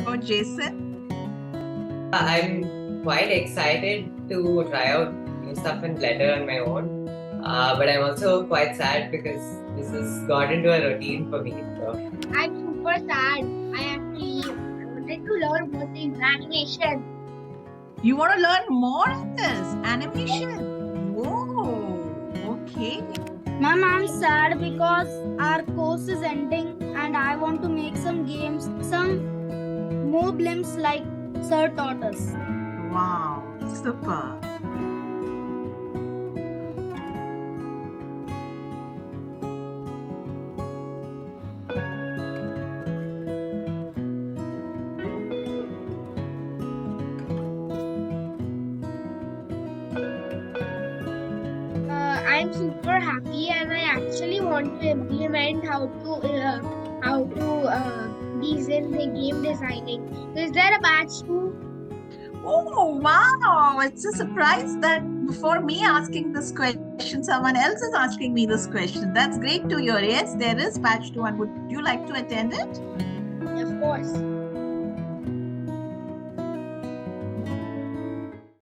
about Jason? I'm quite excited to try out new stuff in Blender on my own. But I'm also quite sad because this has got into a routine for me. So I'm super sad. I wanted to learn more things, animation. You want to learn more in this animation? Whoa, okay. Ma'am, I'm sad because our course is ending and I want to make some games, some more blimps like Sir taught us. Wow, super. I'm super happy, and I actually want to implement how to design the game designing. So is there a batch too? Oh, wow. It's a surprise that before me asking this question, someone else is asking me this question. That's great to hear. Yes, there is batch 2, and would you like to attend it? Of course.